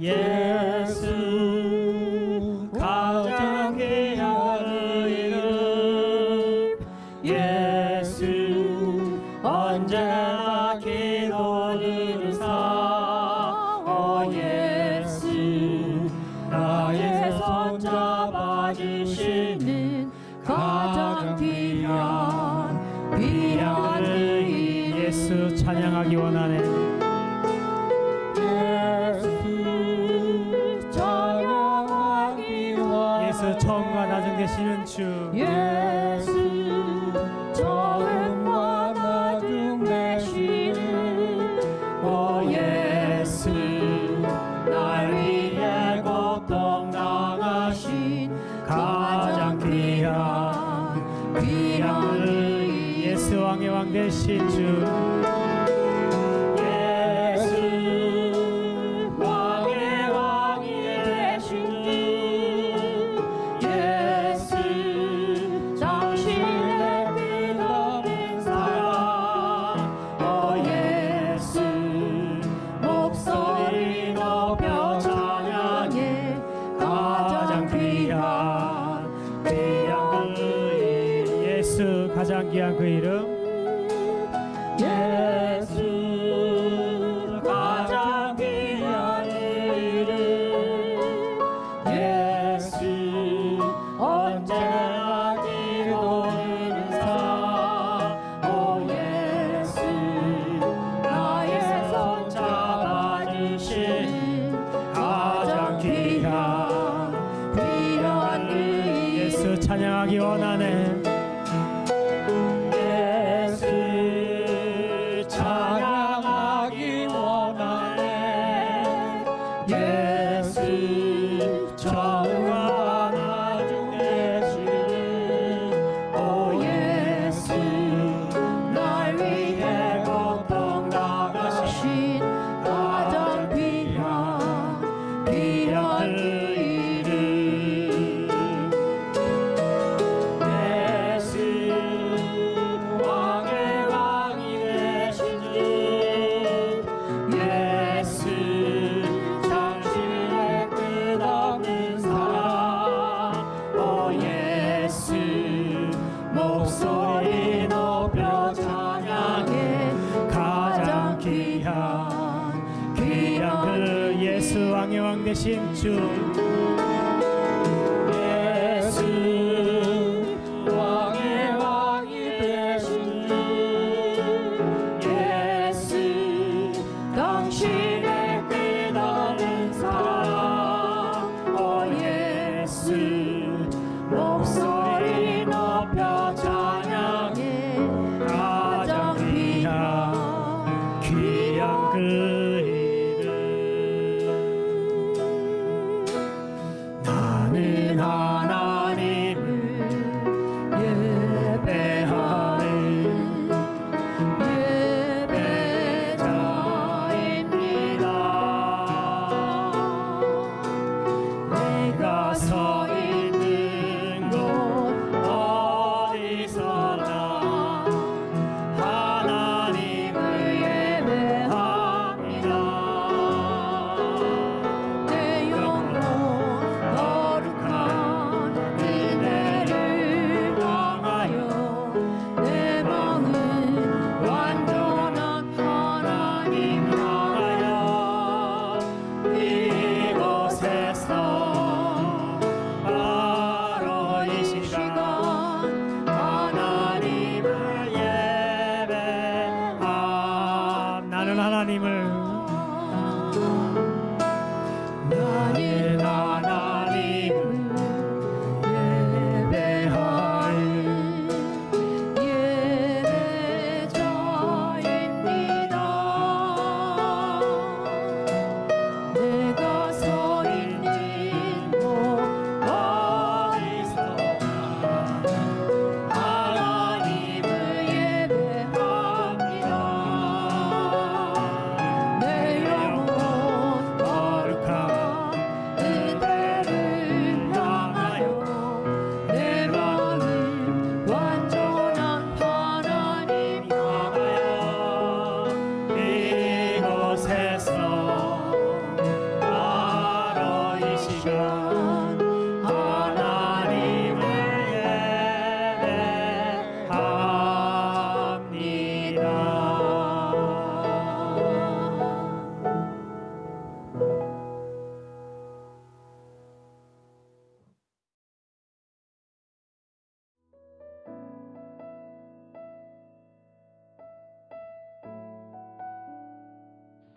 예수 가장 귀한 이름 예수 언제나 기도 들으사 오 예수 나의 손 잡아주시는 가장 귀한 의 예수 찬양하기 원하네. 예수 처음과 나중 되시는 주 예수 처음과 나중 되시는 오 예수 날 위해 고통 당하신 가장 귀한 의 예수 왕의 왕 되신 주 가장 귀한 그 이름 예수 가장 귀한 이름 예수 언제나 기도하는 사 오 예수 나의 손 잡아주신 가장 귀한 예수 찬양하기 원하네. 목소리 높여 찬양해 가장 귀한 그 예수 왕의 왕 되신 주 예수 왕의 왕이 되신 주 예수 당신의 끝없는 사랑 오 예수 목소리 높여 찬양해 가장 귀한 그 이름 나는 하나님을 예배하는 예배자입니다. 내가 서 있는 곳 어디서나 하나님을 예배합니다. 내 영혼 거룩한 은혜를 당하여 내 마음은 완전한 하나님 향하여 이곳에서 바로 이 시간 하나님을 예배함. 나는 하나님을 예배할 예배자입니다. 내가 서 있는 곳 어디서나 하나님을 예배합니다. 내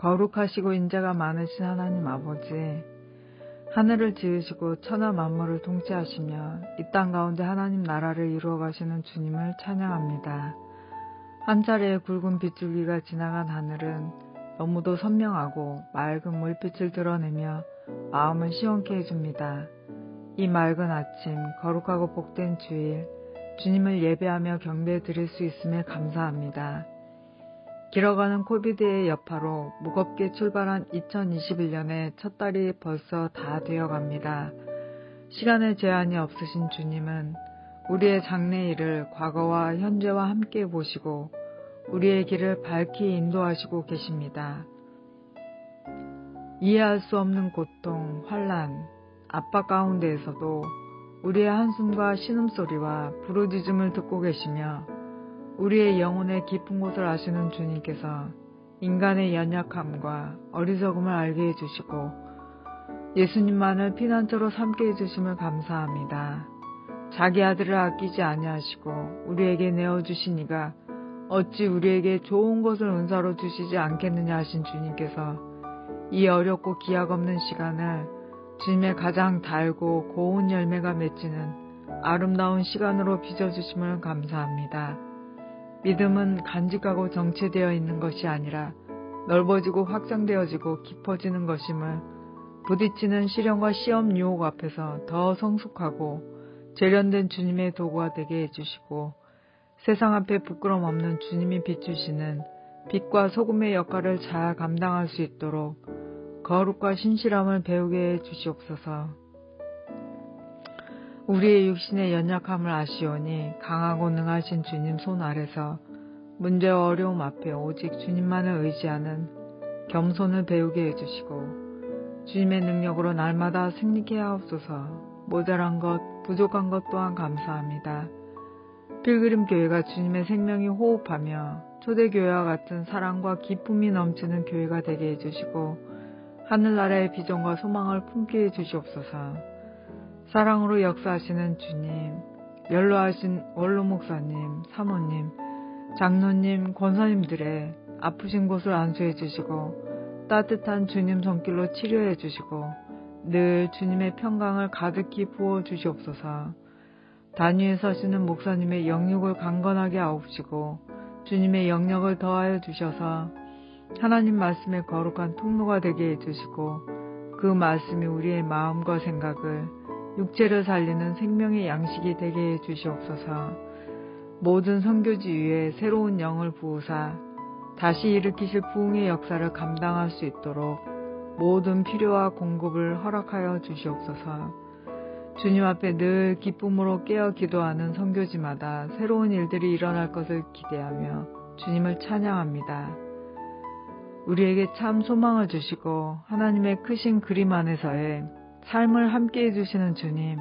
거룩하시고 인자가 많으신 하나님 아버지, 하늘을 지으시고 천하 만물을 통치하시며 이 땅 가운데 하나님 나라를 이루어 가시는 주님을 찬양합니다. 한 차례의 굵은 빗줄기가 지나간 하늘은 너무도 선명하고 맑은 물빛을 드러내며 마음을 시원케 해줍니다. 이 맑은 아침, 거룩하고 복된 주일, 주님을 예배하며 경배 드릴 수 있음에 감사합니다. 길어가는 코비드의 여파로 무겁게 출발한 2021년의 첫 달이 벌써 다 되어갑니다. 시간의 제한이 없으신 주님은 우리의 장래일을 과거와 현재와 함께 보시고 우리의 길을 밝히 인도하시고 계십니다. 이해할 수 없는 고통, 환난, 압박 가운데에서도 우리의 한숨과 신음소리와 부르짖음을 듣고 계시며 우리의 영혼의 깊은 곳을 아시는 주님께서 인간의 연약함과 어리석음을 알게 해주시고 예수님만을 피난처로 삼게 해주심을 감사합니다. 자기 아들을 아끼지 아니하시고 우리에게 내어주신 이가 어찌 우리에게 좋은 것을 은사로 주시지 않겠느냐 하신 주님께서 이 어렵고 기약 없는 시간을 주님의 가장 달고 고운 열매가 맺히는 아름다운 시간으로 빚어주심을 감사합니다. 믿음은 간직하고 정체되어 있는 것이 아니라 넓어지고 확장되어지고 깊어지는 것임을 부딪히는 시련과 시험 유혹 앞에서 더 성숙하고 재련된 주님의 도구가 되게 해주시고 세상 앞에 부끄럼 없는 주님이 비추시는 빛과 소금의 역할을 잘 감당할 수 있도록 거룩과 신실함을 배우게 해주시옵소서. 우리의 육신의 연약함을 아시오니 강하고 능하신 주님 손 아래서 문제와 어려움 앞에 오직 주님만을 의지하는 겸손을 배우게 해주시고 주님의 능력으로 날마다 승리케 하옵소서. 모자란 것, 부족한 것 또한 감사합니다. 필그림 교회가 주님의 생명이 호흡하며 초대교회와 같은 사랑과 기쁨이 넘치는 교회가 되게 해주시고 하늘나라의 비전과 소망을 품게 해주시옵소서. 사랑으로 역사하시는 주님, 연로하신 원로 목사님, 사모님, 장로님, 권사님들의 아프신 곳을 안수해 주시고 따뜻한 주님 손길로 치료해 주시고 늘 주님의 평강을 가득히 부어 주시옵소서. 단위에 서시는 목사님의 영육을 강건하게 하옵시고 주님의 영역을 더하여 주셔서 하나님 말씀의 거룩한 통로가 되게 해주시고 그 말씀이 우리의 마음과 생각을 육체를 살리는 생명의 양식이 되게 해주시옵소서. 모든 선교지 위에 새로운 영을 부으사 다시 일으키실 부흥의 역사를 감당할 수 있도록 모든 필요와 공급을 허락하여 주시옵소서. 주님 앞에 늘 기쁨으로 깨어 기도하는 선교지마다 새로운 일들이 일어날 것을 기대하며 주님을 찬양합니다. 우리에게 참 소망을 주시고 하나님의 크신 그림 안에서의 삶을 함께 해주시는 주님,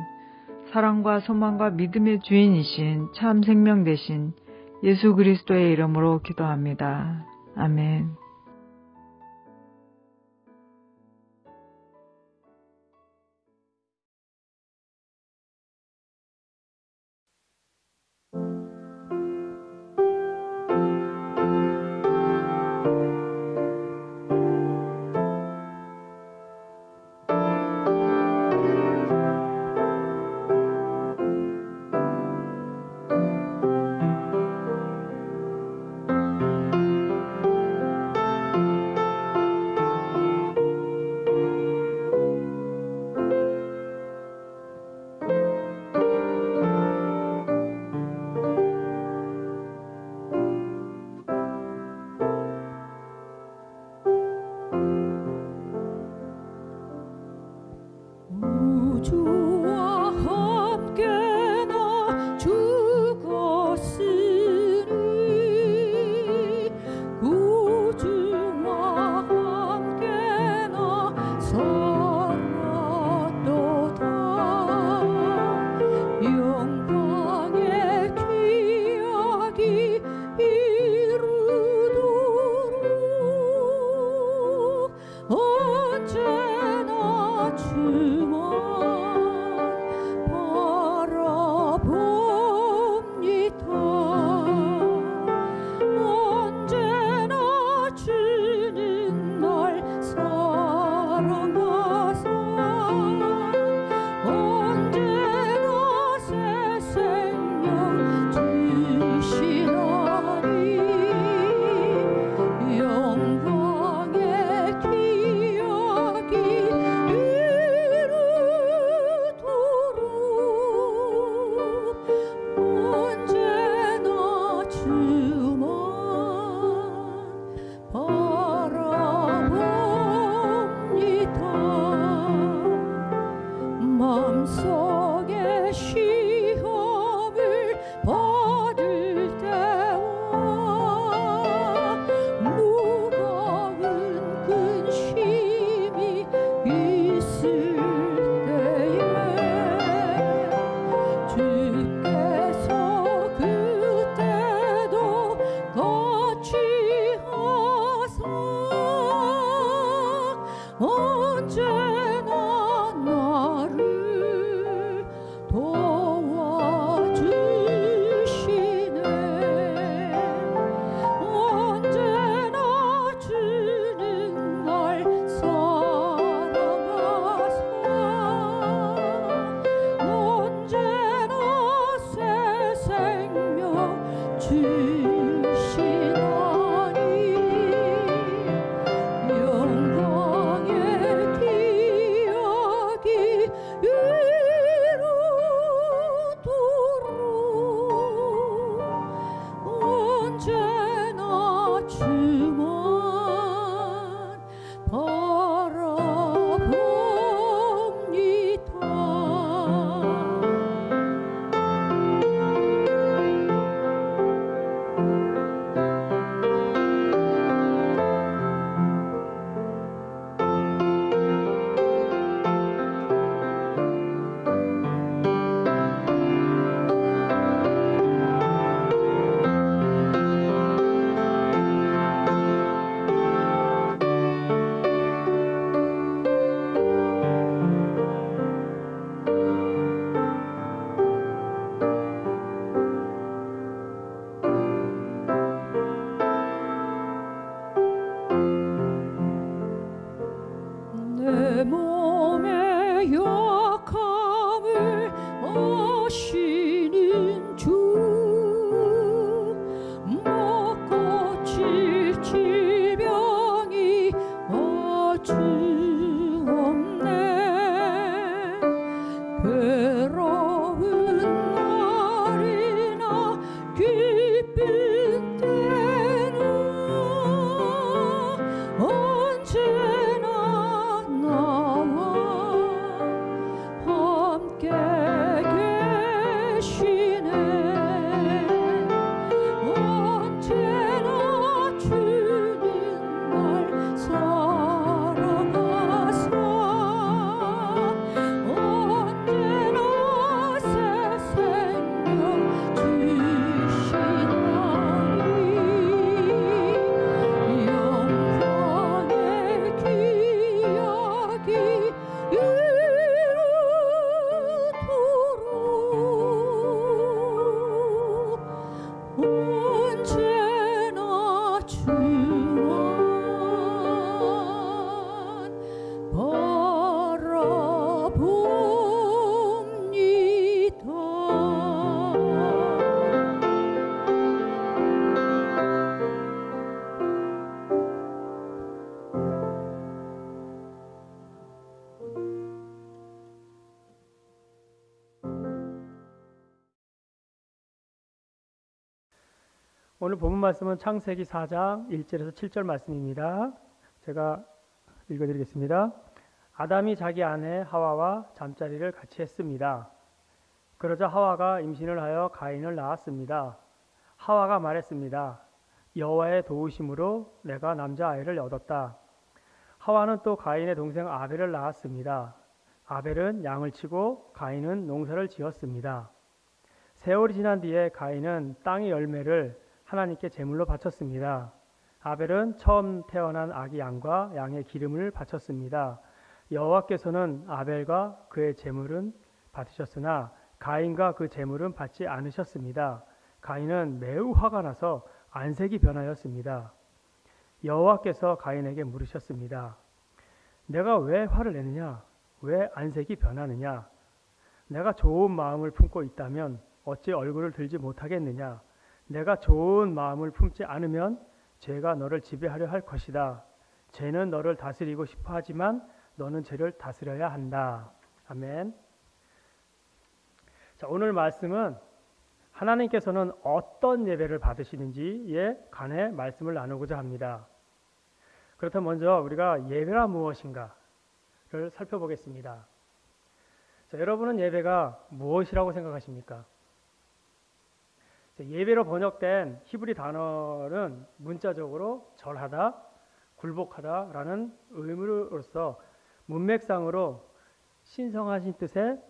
사랑과 소망과 믿음의 주인이신 참 생명 되신 예수 그리스도의 이름으로 기도합니다. 아멘. 오늘 본문 말씀은 창세기 4장 1절에서 7절 말씀입니다. 제가 읽어드리겠습니다. 아담이 자기 아내 하와와 잠자리를 같이 했습니다. 그러자 하와가 임신을 하여 가인을 낳았습니다. 하와가 말했습니다. 여호와의 도우심으로 내가 남자아이를 얻었다. 하와는 또 가인의 동생 아벨을 낳았습니다. 아벨은 양을 치고 가인은 농사를 지었습니다. 세월이 지난 뒤에 가인은 땅의 열매를 하나님께 제물로 바쳤습니다. 아벨은 처음 태어난 아기 양과 양의 기름을 바쳤습니다. 여호와께서는 아벨과 그의 제물은 받으셨으나 가인과 그 제물은 받지 않으셨습니다. 가인은 매우 화가 나서 안색이 변하였습니다. 여호와께서 가인에게 물으셨습니다. 내가 왜 화를 내느냐? 왜 안색이 변하느냐? 내가 좋은 마음을 품고 있다면 어찌 얼굴을 들지 못하겠느냐? 내가 좋은 마음을 품지 않으면 죄가 너를 지배하려 할 것이다. 죄는 너를 다스리고 싶어 하지만 너는 죄를 다스려야 한다. 아멘. 자, 오늘 말씀은 하나님께서는 어떤 예배를 받으시는지에 관해 말씀을 나누고자 합니다. 그렇다면 먼저 우리가 예배가 무엇인가를 살펴보겠습니다. 자, 여러분은 예배가 무엇이라고 생각하십니까? 예배로 번역된 히브리 단어는 문자적으로 절하다, 굴복하다라는 의미로서 문맥상으로 신성하신 뜻에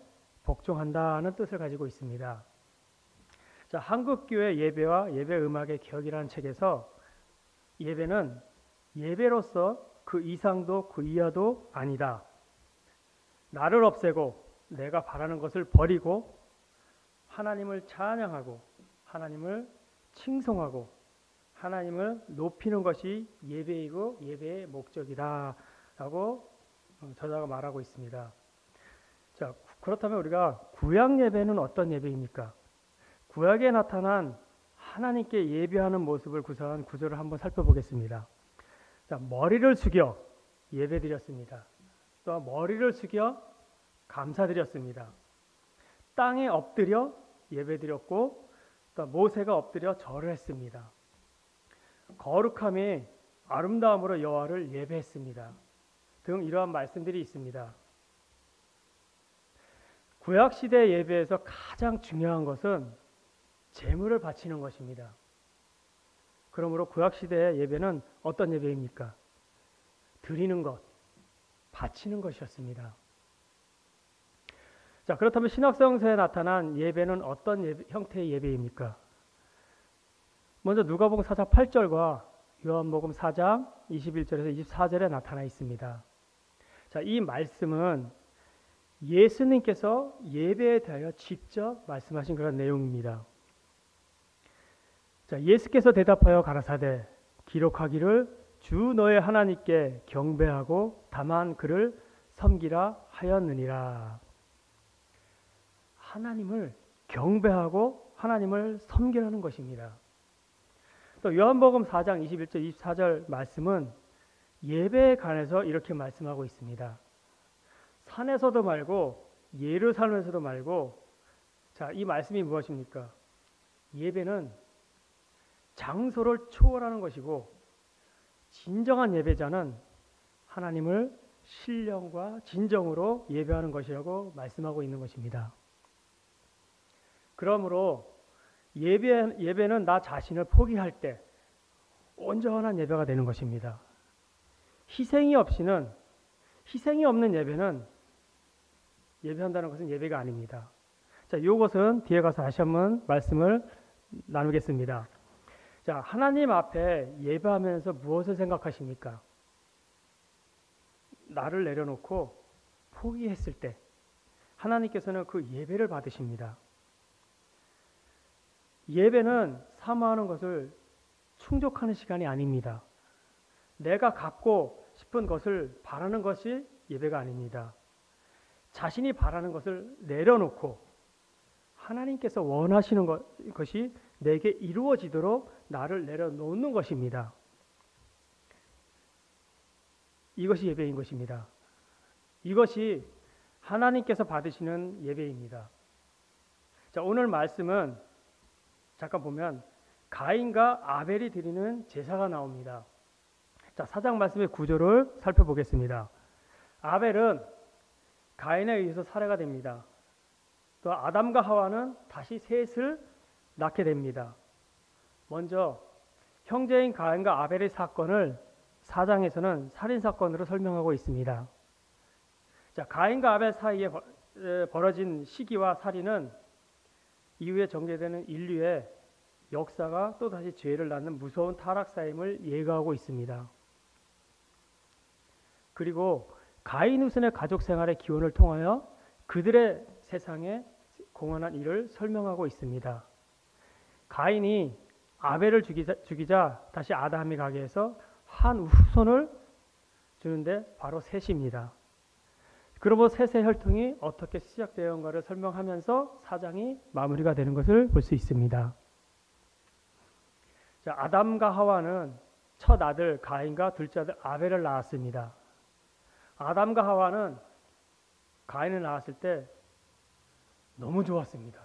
복종한다는 뜻을 가지고 있습니다. 자, 한국교회 예배와 예배 음악의 기억이라는 책에서 예배는 예배로서 그 이상도 그 이하도 아니다. 나를 없애고 내가 바라는 것을 버리고 하나님을 찬양하고 하나님을 칭송하고 하나님을 높이는 것이 예배이고 예배의 목적이다라고 저자가 말하고 있습니다. 자, 그렇다면 우리가 구약 예배는 어떤 예배입니까? 구약에 나타난 하나님께 예배하는 모습을 구사한 구절을 한번 살펴보겠습니다. 자, 머리를 숙여 예배드렸습니다. 또 머리를 숙여 감사드렸습니다. 땅에 엎드려 예배드렸고 또 모세가 엎드려 절을 했습니다. 거룩함이 아름다움으로 여호와를 예배했습니다. 등 이러한 말씀들이 있습니다. 구약 시대 예배에서 가장 중요한 것은 제물을 바치는 것입니다. 그러므로 구약 시대의 예배는 어떤 예배입니까? 드리는 것, 바치는 것이었습니다. 자, 그렇다면 신약성서에 나타난 예배는 어떤 형태의 예배입니까? 먼저 누가복음 4장 8절과 요한복음 4장 21절에서 24절에 나타나 있습니다. 자, 이 말씀은 예수님께서 예배에 대하여 직접 말씀하신 그런 내용입니다. 자, 예수께서 대답하여 가라사대 기록하기를 주 너의 하나님께 경배하고 다만 그를 섬기라 하였느니라. 하나님을 경배하고 하나님을 섬기라는 것입니다. 또 요한복음 4장 21절 24절 말씀은 예배에 관해서 이렇게 말씀하고 있습니다. 산에서도 말고 예루살렘에서도 말고, 자, 이 말씀이 무엇입니까? 예배는 장소를 초월하는 것이고 진정한 예배자는 하나님을 신령과 진정으로 예배하는 것이라고 말씀하고 있는 것입니다. 그러므로 예배는 나 자신을 포기할 때 온전한 예배가 되는 것입니다. 희생이 없는 예배는 예배한다는 것은 예배가 아닙니다. 자, 이것은 뒤에 가서 다시 한번 말씀을 나누겠습니다. 자, 하나님 앞에 예배하면서 무엇을 생각하십니까? 나를 내려놓고 포기했을 때 하나님께서는 그 예배를 받으십니다. 예배는 사모하는 것을 충족하는 시간이 아닙니다. 내가 갖고 싶은 것을 바라는 것이 예배가 아닙니다. 자신이 바라는 것을 내려놓고 하나님께서 원하시는 것이 내게 이루어지도록 나를 내려놓는 것입니다. 이것이 예배인 것입니다. 이것이 하나님께서 받으시는 예배입니다. 자, 오늘 말씀은 잠깐 보면 가인과 아벨이 드리는 제사가 나옵니다. 자, 4장 말씀의 구조를 살펴보겠습니다. 아벨은 가인에 의해서 살해가 됩니다. 또 아담과 하와는 다시 셋을 낳게 됩니다. 먼저 형제인 가인과 아벨의 사건을 4장에서는 살인사건으로 설명하고 있습니다. 자, 가인과 아벨 사이에 벌어진 시기와 살인은 이후에 전개되는 인류의 역사가 또다시 죄를 낳는 무서운 타락사임을 예고하고 있습니다. 그리고 가인 후손의 가족 생활의 기원을 통하여 그들의 세상에 공헌한 일을 설명하고 있습니다. 가인이 아벨을 죽이자 다시 아담이 가게 해서 한 후손을 주는데 바로 셋입니다. 그러므로 셋의 혈통이 어떻게 시작되었는가를 설명하면서 4장이 마무리가 되는 것을 볼 수 있습니다. 자, 아담과 하와는 첫 아들 가인과 둘째 아들 아벨을 낳았습니다. 아담과 하와는 가인을 낳았을 때 너무 좋았습니다.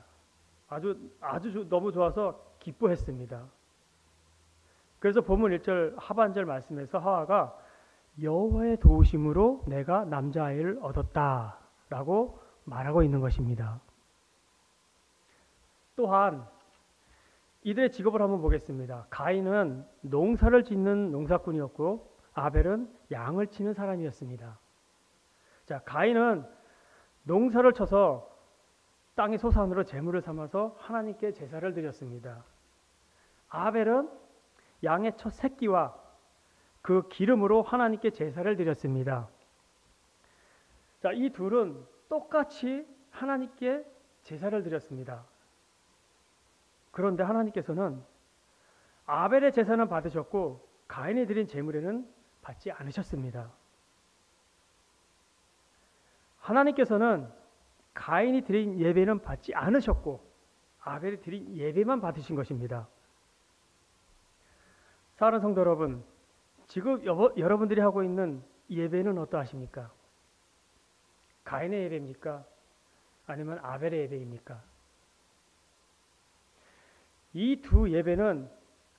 아주 너무 좋아서 기뻐했습니다. 그래서 본문 1절 하반절 말씀에서 하와가 여호와의 도우심으로 내가 남자아이를 얻었다라고 말하고 있는 것입니다. 또한 이들의 직업을 한번 보겠습니다. 가인은 농사를 짓는 농사꾼이었고 아벨은 양을 치는 사람이었습니다. 자, 가인은 농사를 쳐서 땅의 소산으로 제물을 삼아서 하나님께 제사를 드렸습니다. 아벨은 양의 첫 새끼와 그 기름으로 하나님께 제사를 드렸습니다. 자, 이 둘은 똑같이 하나님께 제사를 드렸습니다. 그런데 하나님께서는 아벨의 제사는 받으셨고 가인이 드린 제물에는 받지 않으셨습니다. 하나님께서는 가인이 드린 예배는 받지 않으셨고 아벨이 드린 예배만 받으신 것입니다. 사랑하는 성도 여러분, 지금 여러분들이 하고 있는 예배는 어떠하십니까? 가인의 예배입니까? 아니면 아벨의 예배입니까? 이 두 예배는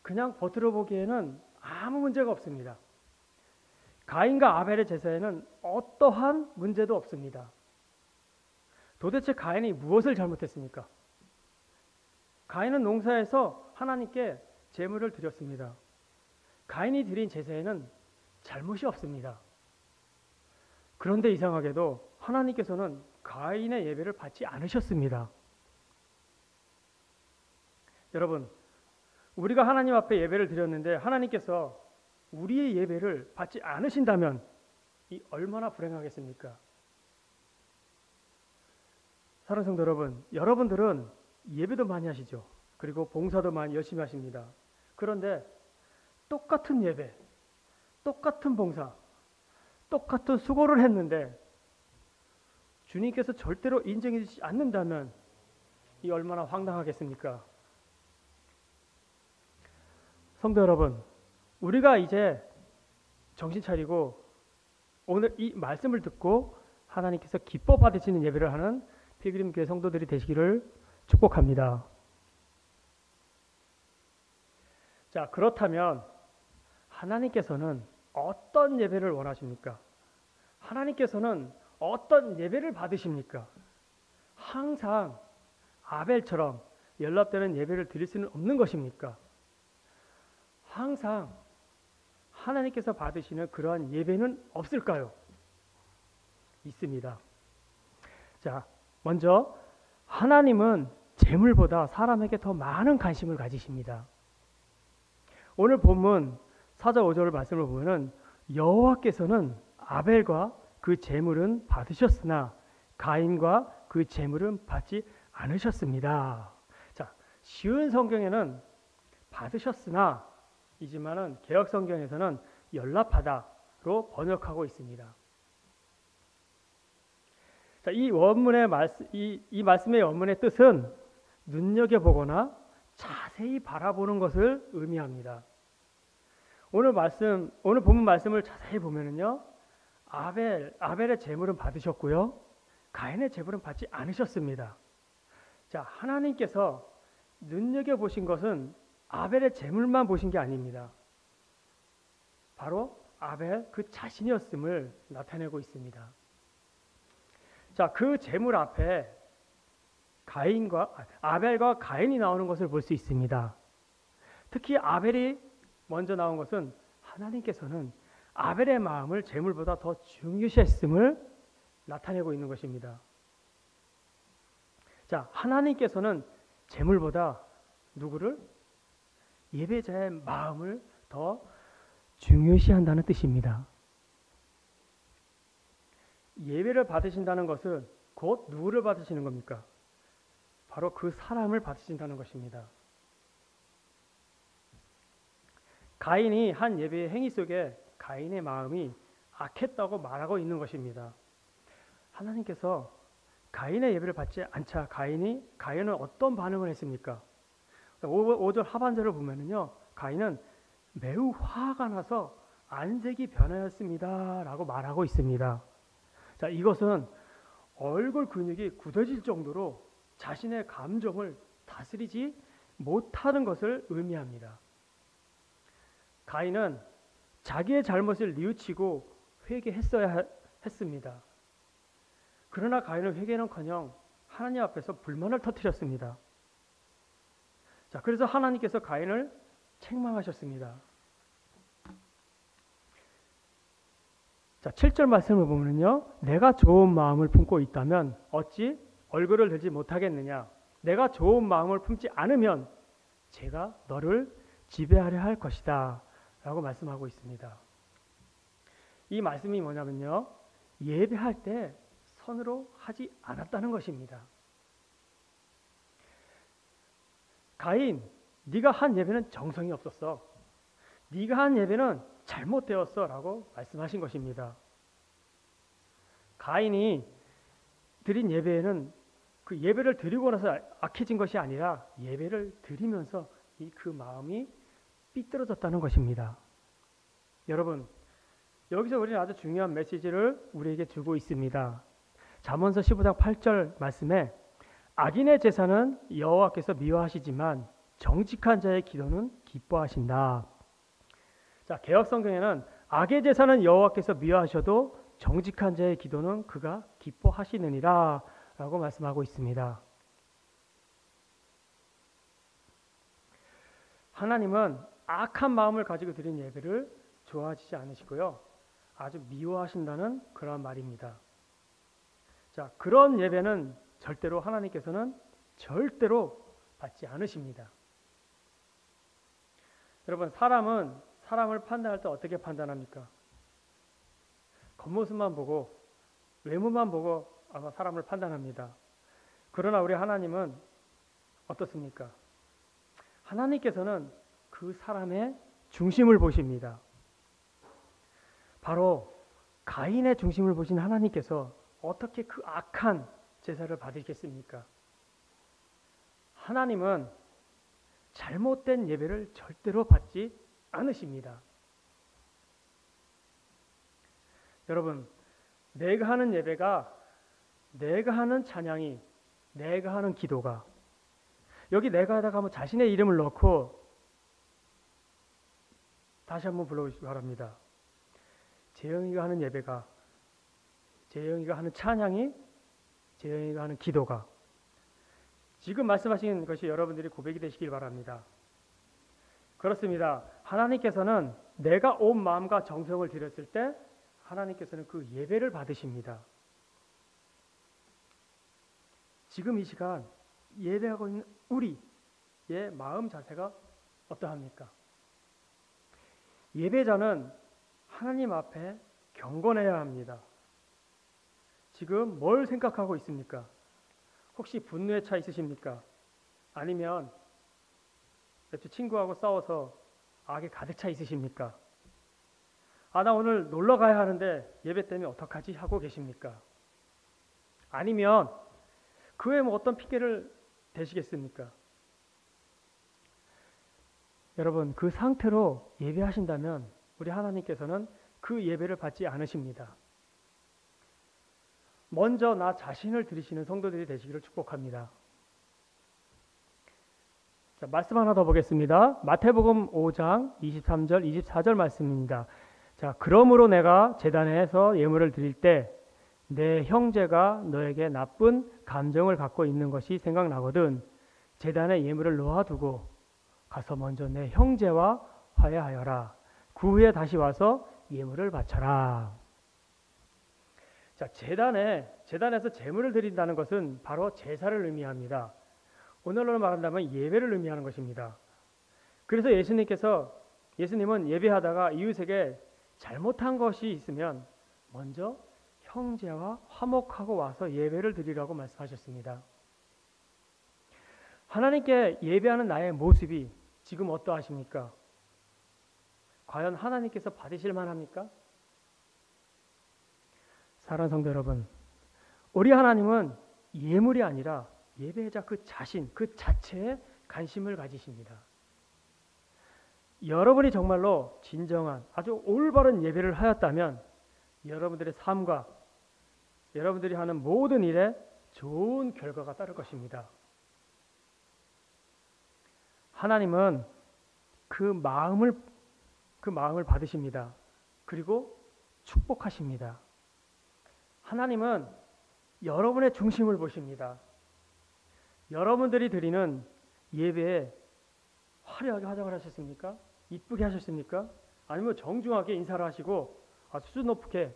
그냥 겉으로 보기에는 아무 문제가 없습니다. 가인과 아벨의 제사에는 어떠한 문제도 없습니다. 도대체 가인이 무엇을 잘못했습니까? 가인은 농사에서 하나님께 제물을 드렸습니다. 가인이 드린 제사에는 잘못이 없습니다. 그런데 이상하게도 하나님께서는 가인의 예배를 받지 않으셨습니다. 여러분, 우리가 하나님 앞에 예배를 드렸는데 하나님께서 우리의 예배를 받지 않으신다면 이 얼마나 불행하겠습니까? 사랑하는 성도 여러분, 여러분들은 예배도 많이 하시죠. 그리고 봉사도 많이 열심히 하십니다. 그런데 똑같은 예배, 똑같은 봉사, 똑같은 수고를 했는데 주님께서 절대로 인정해 주시지 않는다면 이 얼마나 황당하겠습니까? 성도 여러분, 우리가 이제 정신 차리고 오늘 이 말씀을 듣고 하나님께서 기뻐 받으시는 예배를 하는 필그림 교회 성도들이 되시기를 축복합니다. 자, 그렇다면 하나님께서는 어떤 예배를 원하십니까? 하나님께서는 어떤 예배를 받으십니까? 항상 아벨처럼 연락되는 예배를 드릴 수는 없는 것입니까? 항상 하나님께서 받으시는 그러한 예배는 없을까요? 있습니다. 자, 먼저 하나님은 재물보다 사람에게 더 많은 관심을 가지십니다. 오늘 본문 4절 5절 말씀을 보면은 여호와께서는 아벨과 그 재물은 받으셨으나 가인과 그 재물은 받지 않으셨습니다. 자, 쉬운 성경에는 받으셨으나 이지만은 개역 성경에서는 연락하다로 번역하고 있습니다. 자, 이 말씀의 원문의 뜻은 눈여겨보거나 자세히 바라보는 것을 의미합니다. 오늘 본문 말씀을 자세히 보면은요, 아벨의 제물은 받으셨고요, 가인의 제물은 받지 않으셨습니다. 자, 하나님께서 눈여겨보신 것은 아벨의 제물만 보신 게 아닙니다. 바로 아벨 그 자신이었음을 나타내고 있습니다. 자, 그 제물 앞에 아벨과 가인이 나오는 것을 볼 수 있습니다. 특히 아벨이 먼저 나온 것은 하나님께서는 아벨의 마음을 제물보다 더 중요시했음을 나타내고 있는 것입니다. 자, 하나님께서는 제물보다 누구를? 예배자의 마음을 더 중요시한다는 뜻입니다. 예배를 받으신다는 것은 곧 누구를 받으시는 겁니까? 바로 그 사람을 받으신다는 것입니다. 가인이 한 예배의 행위 속에 가인의 마음이 악했다고 말하고 있는 것입니다. 하나님께서 가인의 예배를 받지 않자 가인은 어떤 반응을 했습니까? 5절 하반절을 보면은요, 가인은 매우 화가 나서 안색이 변하였습니다 라고 말하고 있습니다. 자, 이것은 얼굴 근육이 굳어질 정도로 자신의 감정을 다스리지 못하는 것을 의미합니다. 가인은 자기의 잘못을 뉘우치고 회개했어야 했습니다. 그러나 가인은 회개는커녕 하나님 앞에서 불만을 터뜨렸습니다. 자, 그래서 하나님께서 가인을 책망하셨습니다. 자, 7절 말씀을 보면요, 내가 좋은 마음을 품고 있다면 어찌 얼굴을 들지 못하겠느냐? 내가 좋은 마음을 품지 않으면 제가 너를 지배하려 할 것이다 라고 말씀하고 있습니다. 이 말씀이 뭐냐면요, 예배할 때 선으로 하지 않았다는 것입니다. 가인, 네가 한 예배는 정성이 없었어. 네가 한 예배는 잘못되었어 라고 말씀하신 것입니다. 가인이 드린 예배에는 그 예배를 드리고 나서 악해진 것이 아니라 예배를 드리면서 그 마음이 삐뚤어졌다는 것입니다. 여러분, 여기서 우리는 아주 중요한 메시지를 우리에게 주고 있습니다. 잠언서 15장 8절 말씀에 악인의 제사는 여호와께서 미워하시지만 정직한 자의 기도는 기뻐하신다. 자, 개역성경에는 악의 제사는 여호와께서 미워하셔도 정직한 자의 기도는 그가 기뻐하시느니라 라고 말씀하고 있습니다. 하나님은 악한 마음을 가지고 드린 예배를 좋아하시지 않으시고요, 아주 미워하신다는 그런 말입니다. 자, 그런 예배는 하나님께서는 절대로 받지 않으십니다. 여러분, 사람을 판단할 때 어떻게 판단합니까? 겉모습만 보고 외모만 보고 아마 사람을 판단합니다. 그러나 우리 하나님은 어떻습니까? 하나님께서는 그 사람의 중심을 보십니다. 바로 가인의 중심을 보신 하나님께서 어떻게 그 악한 제사를 받으시겠습니까? 하나님은 잘못된 예배를 절대로 받지 않으십니다. 여러분, 내가 하는 예배가, 내가 하는 찬양이, 내가 하는 기도가, 여기 내가 하다가 한번 자신의 이름을 넣고 다시 한번 불러보시기 바랍니다. 재영이가 하는 예배가, 재영이가 하는 찬양이, 재영이가 하는 기도가, 지금 말씀하신 것이 여러분들이 고백이 되시길 바랍니다. 그렇습니다. 하나님께서는 내가 온 마음과 정성을 드렸을 때 하나님께서는 그 예배를 받으십니다. 지금 이 시간 예배하고 있는 우리의 마음 자세가 어떠합니까? 예배자는 하나님 앞에 경건해야 합니다. 지금 뭘 생각하고 있습니까? 혹시 분노에 차 있으십니까? 아니면 옆집 친구하고 싸워서 악에 가득 차 있으십니까? 나 오늘 놀러 가야 하는데 예배 때문에 어떡하지? 하고 계십니까? 아니면 그 외에 어떤 핑계를 대시겠습니까? 여러분, 그 상태로 예배하신다면 우리 하나님께서는 그 예배를 받지 않으십니다. 먼저 나 자신을 드리시는 성도들이 되시기를 축복합니다. 자, 말씀 하나 더 보겠습니다. 마태복음 5장 23절, 24절 말씀입니다. 자, 그러므로 내가 제단에서 예물을 드릴 때 내 형제가 너에게 나쁜 감정을 갖고 있는 것이 생각나거든 제단에 예물을 놓아두고 가서 먼저 내 형제와 화해하여라. 그 후에 다시 와서 예물을 바쳐라. 자, 제단에서 제물을 드린다는 것은 바로 제사를 의미합니다. 오늘로 말한다면 예배를 의미하는 것입니다. 그래서 예수님은 예배하다가 이웃에게 잘못한 것이 있으면 먼저 형제와 화목하고 와서 예배를 드리라고 말씀하셨습니다. 하나님께 예배하는 나의 모습이 지금 어떠하십니까? 과연 하나님께서 받으실 만합니까? 사랑하는 성도 여러분, 우리 하나님은 예물이 아니라 예배자 그 자신, 그 자체에 관심을 가지십니다. 여러분이 정말로 진정한 아주 올바른 예배를 하였다면 여러분들의 삶과 여러분들이 하는 모든 일에 좋은 결과가 따를 것입니다. 하나님은 그 마음을 받으십니다. 그리고 축복하십니다. 하나님은 여러분의 중심을 보십니다. 여러분들이 드리는 예배에 화려하게 화장을 하셨습니까? 이쁘게 하셨습니까? 아니면 정중하게 인사를 하시고 수준 높게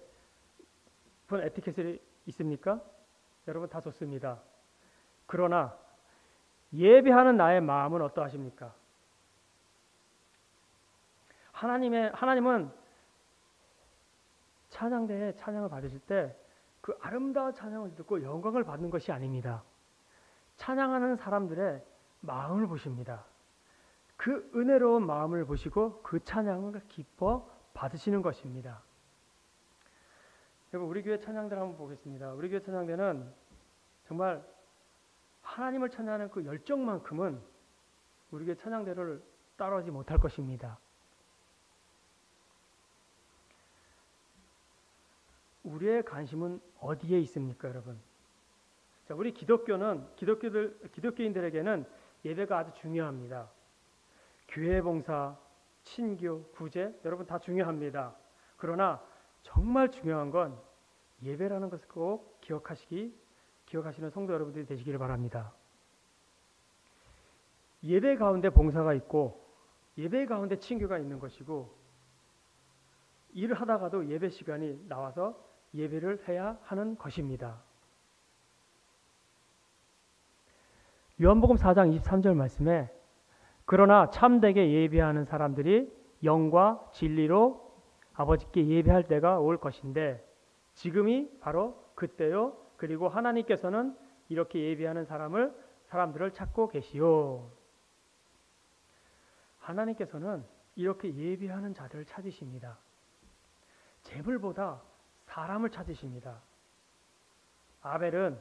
본 에티켓이 있습니까? 여러분 다 좋습니다. 그러나 예배하는 나의 마음은 어떠하십니까? 하나님은 찬양대에 찬양을 받으실 때 그 아름다운 찬양을 듣고 영광을 받는 것이 아닙니다. 찬양하는 사람들의 마음을 보십니다. 그 은혜로운 마음을 보시고 그 찬양을 기뻐 받으시는 것입니다. 여러분, 우리 교회 찬양대를 한번 보겠습니다. 우리 교회 찬양대는 정말 하나님을 찬양하는 그 열정만큼은 우리 교회 찬양대를 따라오지 못할 것입니다. 우리의 관심은 어디에 있습니까, 여러분? 자, 우리 기독교인들에게는 예배가 아주 중요합니다. 교회 봉사, 친교, 구제, 여러분 다 중요합니다. 그러나 정말 중요한 건 예배라는 것을 꼭 기억하시는 성도 여러분들이 되시기를 바랍니다. 예배 가운데 봉사가 있고 예배 가운데 친교가 있는 것이고 일을 하다가도 예배 시간이 나와서 예배를 해야 하는 것입니다. 요한복음 4장 23절 말씀에 그러나 참되게 예배하는 사람들이 영과 진리로 아버지께 예배할 때가 올 것인데 지금이 바로 그때요. 그리고 하나님께서는 이렇게 예배하는 사람들을 찾고 계시오. 하나님께서는 이렇게 예배하는 자들을 찾으십니다. 재물보다 사람을 찾으십니다. 아벨은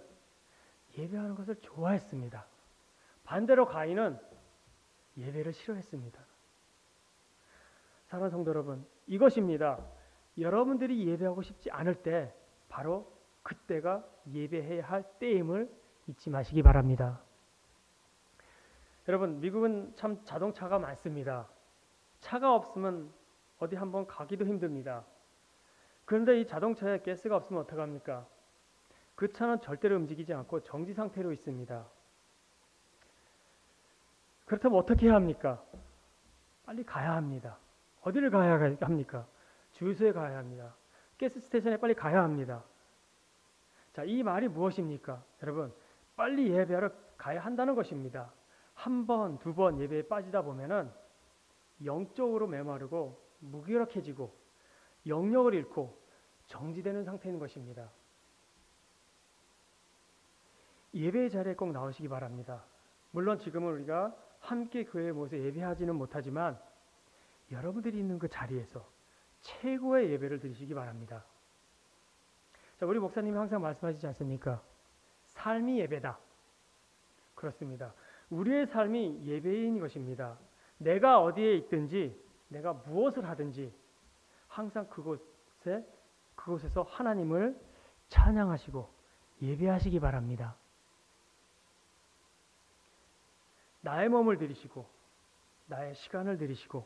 예배하는 것을 좋아했습니다. 반대로 가인은 예배를 싫어했습니다. 사랑하는 성도 여러분, 이것입니다. 여러분들이 예배하고 싶지 않을 때 바로 그때가 예배해야 할 때임을 잊지 마시기 바랍니다. 여러분, 미국은 참 자동차가 많습니다. 차가 없으면 어디 한번 가기도 힘듭니다. 그런데 이 자동차에 가스가 없으면 어떡합니까? 그 차는 절대로 움직이지 않고 정지 상태로 있습니다. 그렇다면 어떻게 해야 합니까? 빨리 가야 합니다. 어디를 가야 합니까? 주유소에 가야 합니다. 가스 스테이션에 빨리 가야 합니다. 자, 이 말이 무엇입니까? 여러분, 빨리 예배하러 가야 한다는 것입니다. 한 번, 두 번 예배에 빠지다 보면은 영적으로 메마르고 무기력해지고 영역을 잃고 정지되는 상태인 것입니다. 예배의 자리에 꼭 나오시기 바랍니다. 물론 지금은 우리가 함께 교회에 모여서 예배하지는 못하지만 여러분들이 있는 그 자리에서 최고의 예배를 드리시기 바랍니다. 자, 우리 목사님이 항상 말씀하시지 않습니까? 삶이 예배다. 그렇습니다. 우리의 삶이 예배인 것입니다. 내가 어디에 있든지 내가 무엇을 하든지 항상 그곳에서 하나님을 찬양하시고 예배하시기 바랍니다. 나의 몸을 들이시고 나의 시간을 들이시고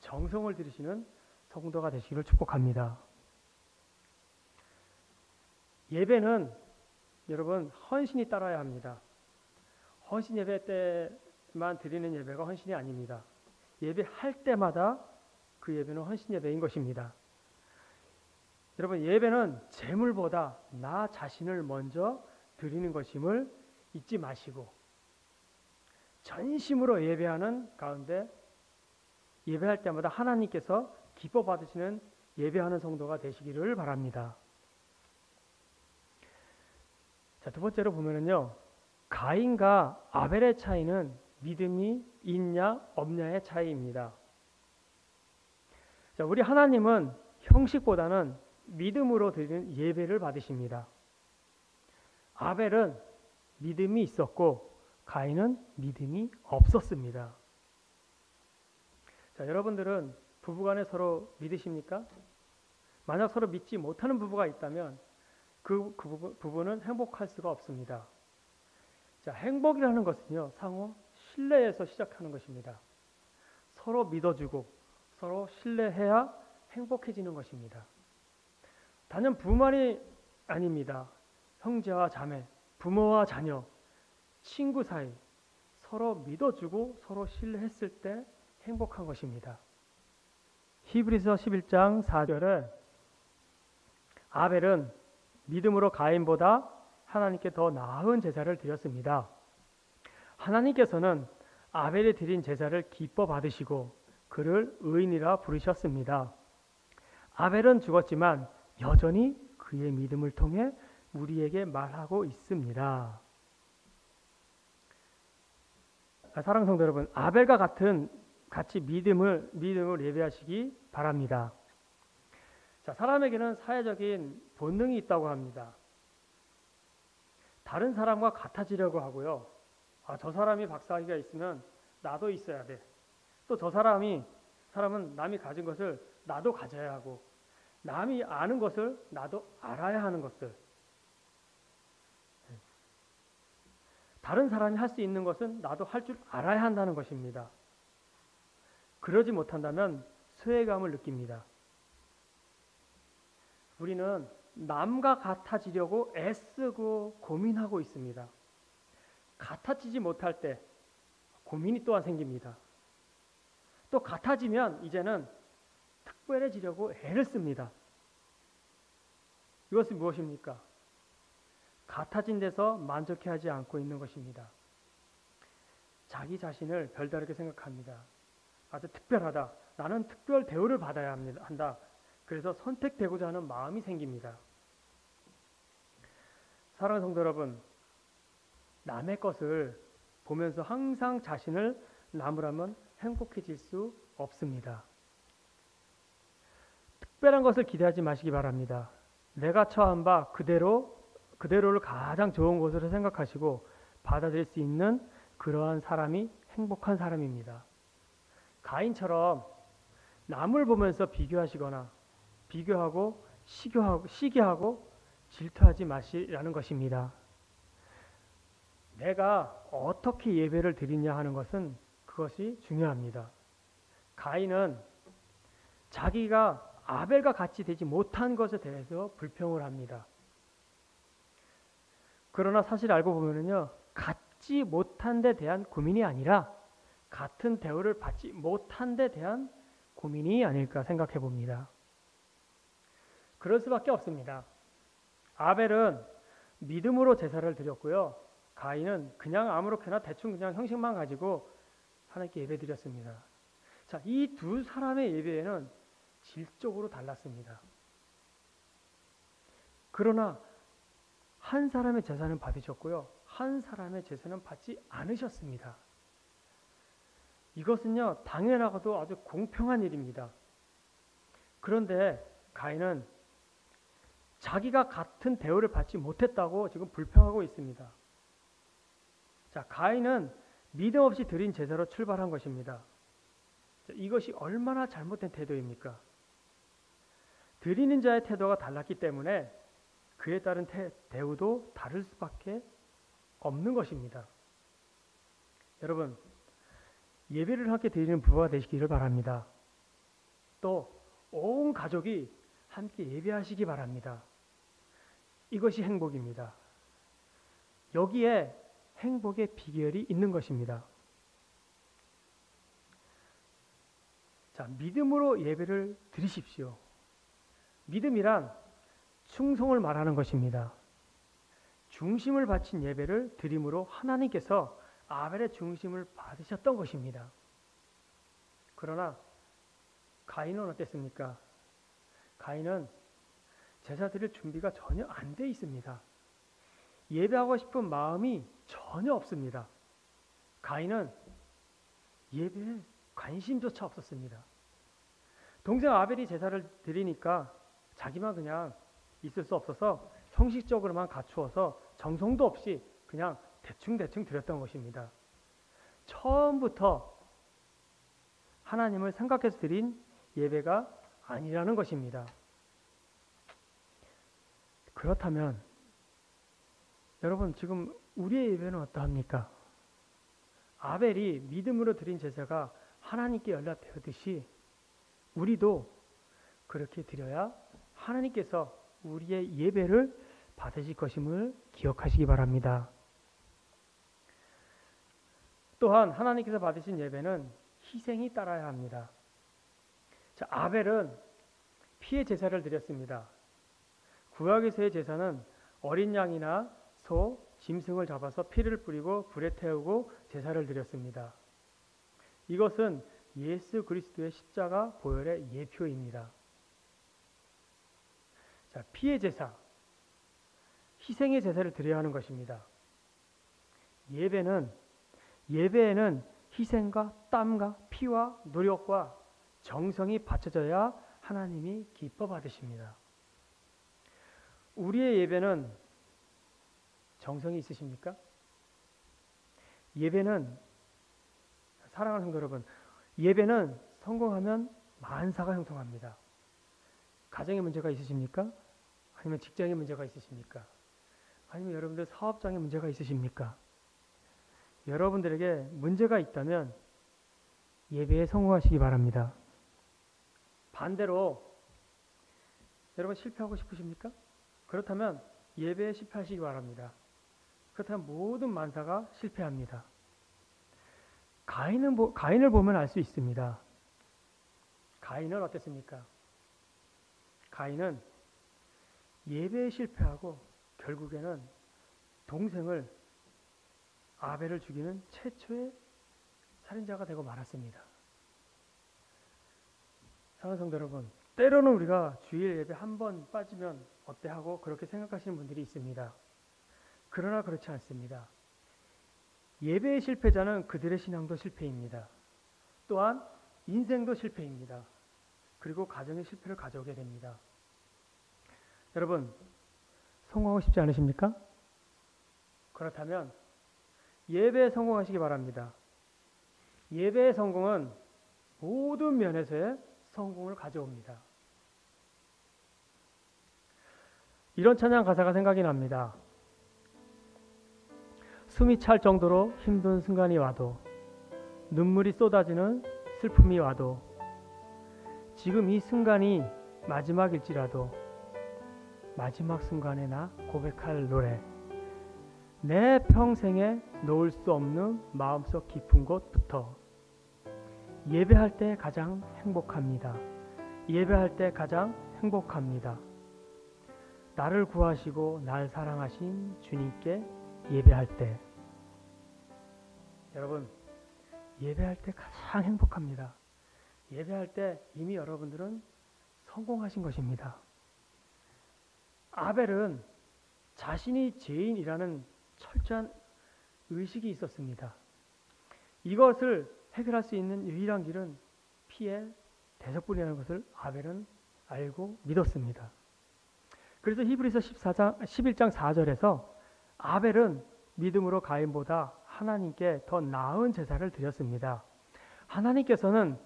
정성을 들이시는 성도가 되시기를 축복합니다. 예배는 여러분 헌신이 따라야 합니다. 헌신 예배 때만 드리는 예배가 헌신이 아닙니다. 예배할 때마다 그 예배는 헌신 예배인 것입니다. 여러분, 예배는 재물보다 나 자신을 먼저 드리는 것임을 잊지 마시고 전심으로 예배하는 가운데 예배할 때마다 하나님께서 기뻐 받으시는 예배하는 성도가 되시기를 바랍니다. 자, 두 번째로 보면은요, 가인과 아벨의 차이는 믿음이 있냐 없냐의 차이입니다. 자, 우리 하나님은 형식보다는 믿음으로 드리는 예배를 받으십니다. 아벨은 믿음이 있었고 가인은 믿음이 없었습니다. 자, 여러분들은 부부간에 서로 믿으십니까? 만약 서로 믿지 못하는 부부가 있다면 그 부부는 행복할 수가 없습니다. 자, 행복이라는 것은요, 상호 신뢰에서 시작하는 것입니다. 서로 믿어주고 서로 신뢰해야 행복해지는 것입니다. 단연 부부만이 아닙니다. 형제와 자매, 부모와 자녀, 친구 사이 서로 믿어주고 서로 신뢰했을 때 행복한 것입니다. 히브리서 11장 4절에 아벨은 믿음으로 가인보다 하나님께 더 나은 제사를 드렸습니다. 하나님께서는 아벨이 드린 제사를 기뻐 받으시고 그를 의인이라 부르셨습니다. 아벨은 죽었지만 여전히 그의 믿음을 통해 우리에게 말하고 있습니다. 사랑하는 성도 여러분, 아벨과 같이 믿음을 예배하시기 바랍니다. 자, 사람에게는 사회적인 본능이 있다고 합니다. 다른 사람과 같아지려고 하고요. 저 사람이 박사학위가 있으면 나도 있어야 돼. 또 저 사람은 남이 가진 것을 나도 가져야 하고, 남이 아는 것을 나도 알아야 하는 것들. 다른 사람이 할 수 있는 것은 나도 할 줄 알아야 한다는 것입니다. 그러지 못한다면 소외감을 느낍니다. 우리는 남과 같아지려고 애쓰고 고민하고 있습니다. 같아지지 못할 때 고민이 또한 생깁니다. 또 같아지면 이제는 특별해지려고 애를 씁니다. 이것은 무엇입니까? 같아진 데서 만족해하지 않고 있는 것입니다. 자기 자신을 별다르게 생각합니다. 아주 특별하다. 나는 특별 대우를 받아야 한다. 그래서 선택되고자 하는 마음이 생깁니다. 사랑하는 성도 여러분, 남의 것을 보면서 항상 자신을 나무라면 행복해질 수 없습니다. 특별한 것을 기대하지 마시기 바랍니다. 내가 처한 바 그대로를 가장 좋은 것으로 생각하시고 받아들일 수 있는 그러한 사람이 행복한 사람입니다. 가인처럼 남을 보면서 비교하시거나 비교하고 시기하고 질투하지 마시라는 것입니다. 내가 어떻게 예배를 드리냐 하는 것은 그것이 중요합니다. 가인은 자기가 아벨과 같이 되지 못한 것에 대해서 불평을 합니다. 그러나 사실 알고 보면은요, 같지 못한 데 대한 고민이 아니라 같은 대우를 받지 못한 데 대한 고민이 아닐까 생각해 봅니다. 그럴 수밖에 없습니다. 아벨은 믿음으로 제사를 드렸고요. 가인은 그냥 아무렇게나 대충 그냥 형식만 가지고 하나님께 예배 드렸습니다. 자, 이 두 사람의 예배에는 질적으로 달랐습니다. 그러나 한 사람의 제사는 받으셨고요. 한 사람의 제사는 받지 않으셨습니다. 이것은요, 당연하고도 아주 공평한 일입니다. 그런데 가인은 자기가 같은 대우를 받지 못했다고 지금 불평하고 있습니다. 자, 가인은 믿음 없이 드린 제사로 출발한 것입니다. 자, 이것이 얼마나 잘못된 태도입니까? 드리는 자의 태도가 달랐기 때문에 그에 따른 대우도 다를 수밖에 없는 것입니다. 여러분, 예배를 함께 드리는 부부가 되시기를 바랍니다. 또 온 가족이 함께 예배하시기 바랍니다. 이것이 행복입니다. 여기에 행복의 비결이 있는 것입니다. 자, 믿음으로 예배를 드리십시오. 믿음이란 충성을 말하는 것입니다. 중심을 바친 예배를 드림으로 하나님께서 아벨의 중심을 받으셨던 것입니다. 그러나 가인은 어땠습니까? 가인은 제사 드릴 준비가 전혀 안 돼 있습니다. 예배하고 싶은 마음이 전혀 없습니다. 가인은 예배에 관심조차 없었습니다. 동생 아벨이 제사를 드리니까 자기만 그냥 있을 수 없어서 형식적으로만 갖추어서 정성도 없이 그냥 대충 드렸던 것입니다. 처음부터 하나님을 생각해서 드린 예배가 아니라는 것입니다. 그렇다면 여러분, 지금 우리의 예배는 어떠합니까? 아벨이 믿음으로 드린 제사가 하나님께 연락되었듯이 우리도 그렇게 드려야 하나님께서 우리의 예배를 받으실 것임을 기억하시기 바랍니다. 또한 하나님께서 받으신 예배는 희생이 따라야 합니다. 자, 아벨은 피의 제사를 드렸습니다. 구약에서의 제사는 어린 양이나 소, 짐승을 잡아서 피를 뿌리고 불에 태우고 제사를 드렸습니다. 이것은 예수 그리스도의 십자가 보혈의 예표입니다. 자, 피의 제사, 희생의 제사를 드려야 하는 것입니다. 예배에는 희생과 땀과 피와 노력과 정성이 바쳐져야 하나님이 기뻐 받으십니다. 우리의 예배는 정성이 있으십니까? 예배는, 사랑하는 성도 여러분, 예배는 성공하면 만사가 형통합니다. 가정에 문제가 있으십니까? 아니면 직장에 문제가 있으십니까? 아니면 여러분들 사업장에 문제가 있으십니까? 여러분들에게 문제가 있다면 예배에 성공하시기 바랍니다. 반대로 여러분 실패하고 싶으십니까? 그렇다면 예배에 실패하시기 바랍니다. 그렇다면 모든 만사가 실패합니다. 가인을 보면 알 수 있습니다. 가인은 어땠습니까? 가인은 예배에 실패하고 결국에는 동생을 아벨을 죽이는 최초의 살인자가 되고 말았습니다. 사랑하는 성도 여러분, 때로는 우리가 주일 예배 한 번 빠지면 어때 하고 그렇게 생각하시는 분들이 있습니다. 그러나 그렇지 않습니다. 예배의 실패자는 그들의 신앙도 실패입니다. 또한 인생도 실패입니다. 그리고 가정의 실패를 가져오게 됩니다. 여러분, 성공하고 싶지 않으십니까? 그렇다면 예배에 성공하시기 바랍니다. 예배의 성공은 모든 면에서의 성공을 가져옵니다. 이런 찬양 가사가 생각이 납니다. 숨이 찰 정도로 힘든 순간이 와도, 눈물이 쏟아지는 슬픔이 와도, 지금 이 순간이 마지막일지라도 마지막 순간에 나 고백할 노래, 내 평생에 놓을 수 없는 마음속 깊은 곳부터 예배할 때 가장 행복합니다. 예배할 때 가장 행복합니다. 나를 구하시고 날 사랑하신 주님께 예배할 때, 여러분, 예배할 때 가장 행복합니다. 예배할 때 이미 여러분들은 성공하신 것입니다. 아벨은 자신이 죄인이라는 철저한 의식이 있었습니다. 이것을 해결할 수 있는 유일한 길은 피의 대속뿐이라는 것을 아벨은 알고 믿었습니다. 그래서 히브리서 11장 4절에서 아벨은 믿음으로 가인보다 하나님께 더 나은 제사를 드렸습니다. 하나님께서는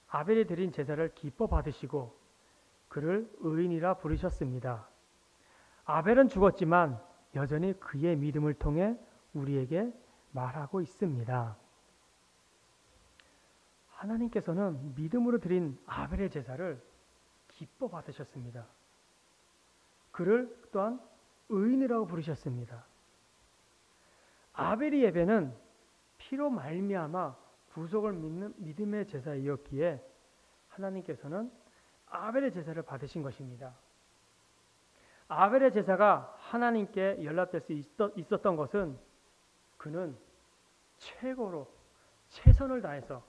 아벨이 드린 제사를 기뻐 받으시고 그를 의인이라 부르셨습니다. 아벨은 죽었지만 여전히 그의 믿음을 통해 우리에게 말하고 있습니다. 하나님께서는 믿음으로 드린 아벨의 제사를 기뻐 받으셨습니다. 그를 또한 의인이라고 부르셨습니다. 아벨의 예배는 피로 말미암아 구속을 믿는 믿음의 제사이었기에 하나님께서는 아벨의 제사를 받으신 것입니다. 아벨의 제사가 하나님께 연락될 수 있었던 것은 그는 최고로 최선을 다해서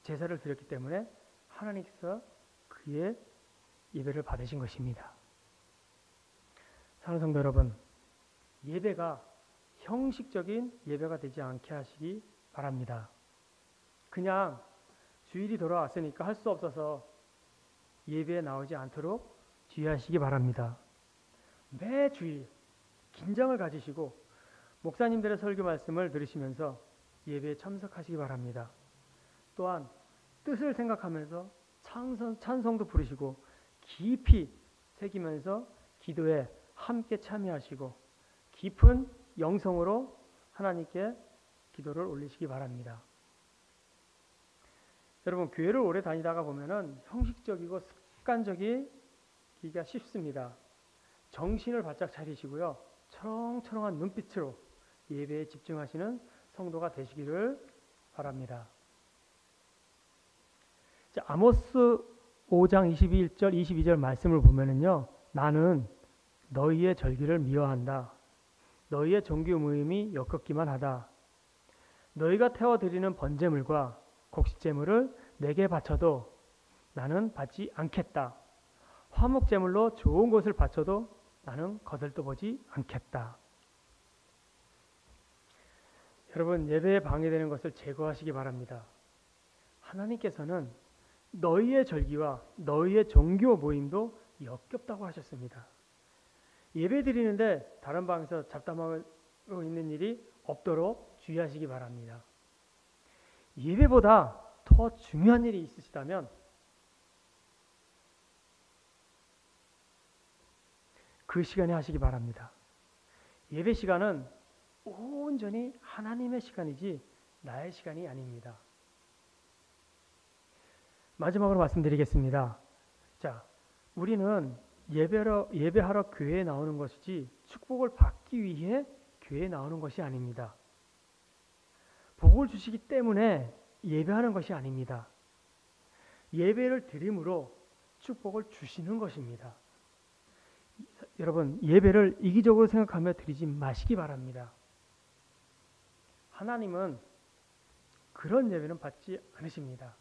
제사를 드렸기 때문에 하나님께서 그의 예배를 받으신 것입니다. 사랑하는 성도 여러분, 예배가 형식적인 예배가 되지 않게 하시기 바랍니다. 그냥 주일이 돌아왔으니까 할 수 없어서 예배에 나오지 않도록 주의하시기 바랍니다. 매 주일 긴장을 가지시고 목사님들의 설교 말씀을 들으시면서 예배에 참석하시기 바랍니다. 또한 뜻을 생각하면서 찬송도 부르시고 깊이 새기면서 기도에 함께 참여하시고 깊은 영성으로 하나님께 기도를 올리시기 바랍니다. 여러분, 교회를 오래 다니다가 보면은 형식적이고 습관적이기가 쉽습니다. 정신을 바짝 차리시고요, 초롱초롱한 눈빛으로 예배에 집중하시는 성도가 되시기를 바랍니다. 자, 아모스 5장 21절 22절 말씀을 보면은요, 나는 너희의 절기를 미워한다. 너희의 정규 모임이 역겹기만 하다. 너희가 태워드리는 번제물과 곡식제물을 내게 바쳐도 나는 받지 않겠다. 화목제물로 좋은 것을 바쳐도 나는 거들떠 보지 않겠다. 여러분, 예배에 방해되는 것을 제거하시기 바랍니다. 하나님께서는 너희의 절기와 너희의 종교 모임도 역겹다고 하셨습니다. 예배 드리는데 다른 방에서 잡담하고 있는 일이 없도록 주의하시기 바랍니다. 예배보다 더 중요한 일이 있으시다면 그 시간에 하시기 바랍니다. 예배 시간은 온전히 하나님의 시간이지 나의 시간이 아닙니다. 마지막으로 말씀드리겠습니다. 자, 우리는 예배하러 교회에 나오는 것이지 축복을 받기 위해 교회에 나오는 것이 아닙니다. 복을 주시기 때문에 예배하는 것이 아닙니다. 예배를 드림으로 축복을 주시는 것입니다. 여러분, 예배를 이기적으로 생각하며 드리지 마시기 바랍니다. 하나님은 그런 예배는 받지 않으십니다.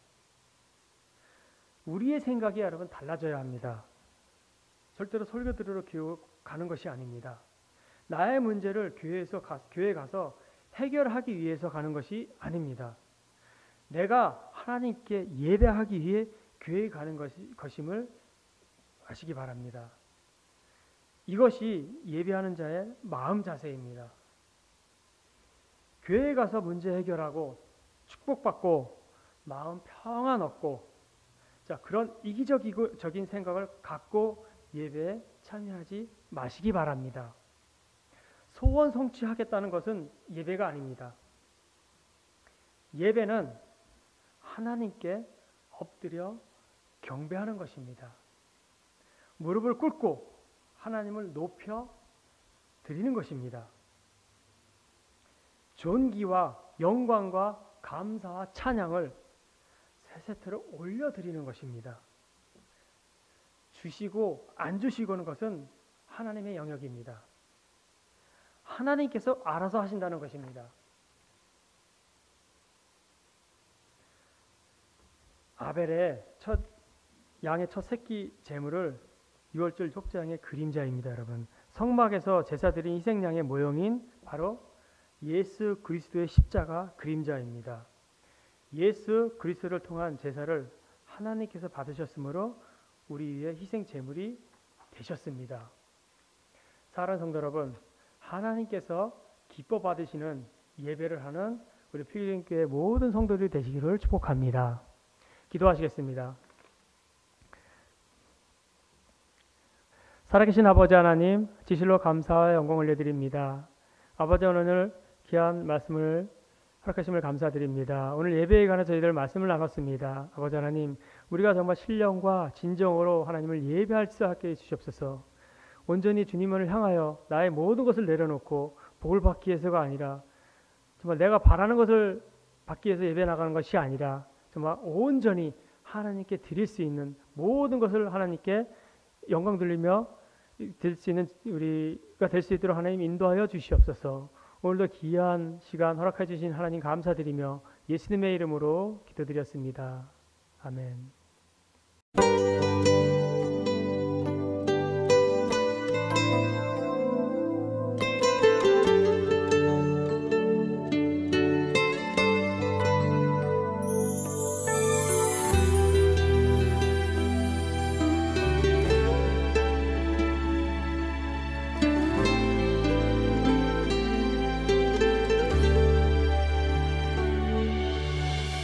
우리의 생각이 여러분 달라져야 합니다. 절대로 설교 들으러 교회 가는 것이 아닙니다. 나의 문제를 교회에 가서 해결하기 위해서 가는 것이 아닙니다. 내가 하나님께 예배하기 위해 교회에 가는 것임을 아시기 바랍니다. 이것이 예배하는 자의 마음 자세입니다. 교회에 가서 문제 해결하고 축복받고 마음 평안 얻고, 자, 그런 이기적인 생각을 갖고 예배에 참여하지 마시기 바랍니다. 소원 성취하겠다는 것은 예배가 아닙니다. 예배는 하나님께 엎드려 경배하는 것입니다. 무릎을 꿇고 하나님을 높여 드리는 것입니다. 존귀와 영광과 감사와 찬양을 세 세트로 올려드리는 것입니다. 주시고 안 주시고는 것은 하나님의 영역입니다. 하나님께서 알아서 하신다는 것입니다. 아벨의 양의 첫 새끼 제물을 유월절 속죄양의 그림자입니다. 여러분, 성막에서 제사드린 희생양의 모형인 바로 예수 그리스도의 십자가 그림자입니다. 예수 그리스도를 통한 제사를 하나님께서 받으셨으므로 우리 위에 희생 제물이 되셨습니다. 사랑하는 성도 여러분, 하나님께서 기뻐 받으시는 예배를 하는 우리 필름교회 모든 성도들이 되시기를 축복합니다. 기도하시겠습니다. 살아계신 아버지 하나님, 진실로 감사와 영광을 올려드립니다. 아버지, 오늘 귀한 말씀을 허락하심을 감사드립니다. 오늘 예배에 관해 저희들 말씀을 나눴습니다. 아버지 하나님, 우리가 정말 신령과 진정으로 하나님을 예배할 수 있게 해주시옵소서. 온전히 주님을 향하여 나의 모든 것을 내려놓고 복을 받기 위해서가 아니라 정말 내가 바라는 것을 받기 위해서 예배 나가는 것이 아니라 정말 온전히 하나님께 드릴 수 있는 모든 것을 하나님께 영광 돌리며 드릴 수 있는 우리가 될 수 있도록 하나님 인도하여 주시옵소서. 오늘도 귀한 시간 허락해 주신 하나님 감사드리며 예수님의 이름으로 기도드렸습니다. 아멘.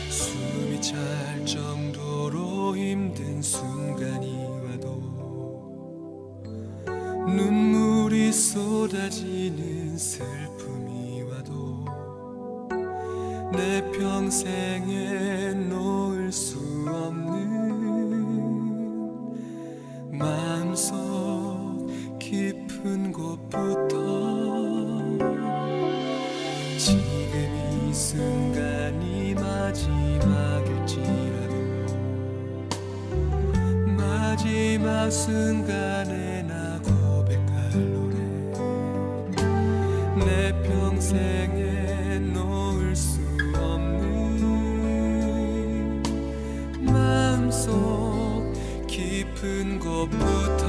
숨이 찰 정도로 힘든 순간이 와도 눈물이 쏟아지는 슬픔이 와도 내 평생에 놓을 수 없는 마음속 깊은 곳부터 지금 이 순간이 마지막일지라도 마지막 순간에 나 고백할 노래 내 평생에 놓을 수 없는 마음속 깊은 곳부터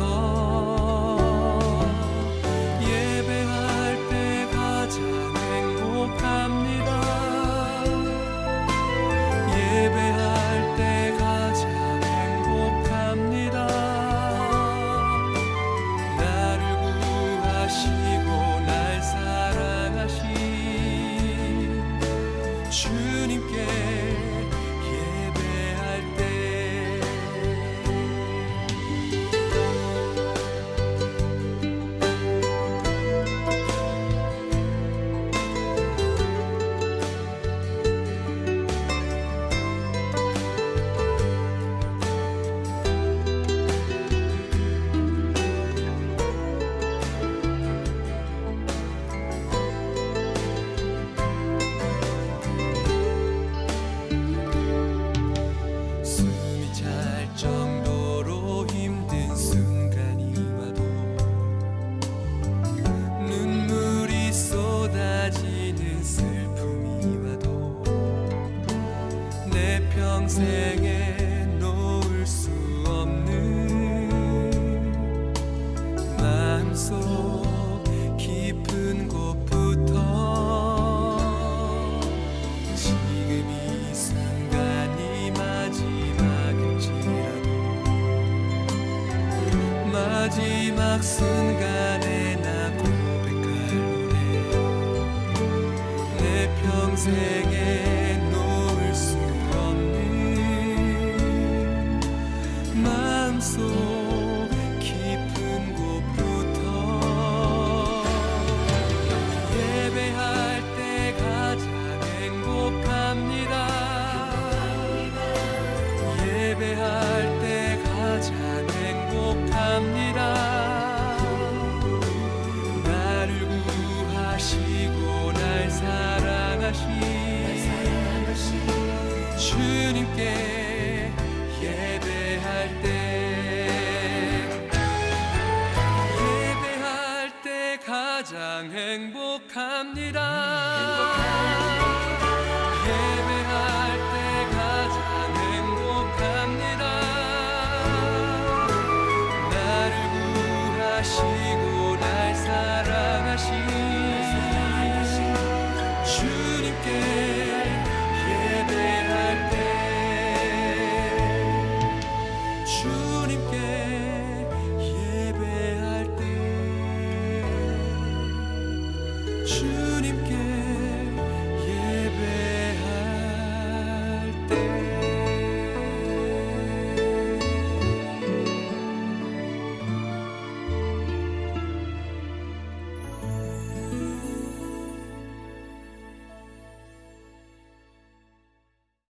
예배할 때 가장 행복합니다. 예배할 때 가장 행복합니다. 나를 구하시고 날 사랑하신 주님께 예배할 때 숨이 찰 정도로 힘든 순간이 와도 눈물이 쏟아지는 슬픔이 와도 내 평생에 놓을 수 없는 마음속 깊은 곳부터 지금 이 순간이 마지막일지라도 마지막 순간에 나 고백할 노래 내 평생에 놓을 수 없는 마음속 깊은 곳부터 예배할 때 가장 행복합니다. 예배할 때 가장 행복합니다. 나를 구하시고 날 사랑하신 주님께 예배할 때 예배할 때 가장 행복합니다. 예배할 때 가장 행복합니다. 나를 구하시고 날 사랑하신 주님께 예배할 때 주님께 예배할 때 주님께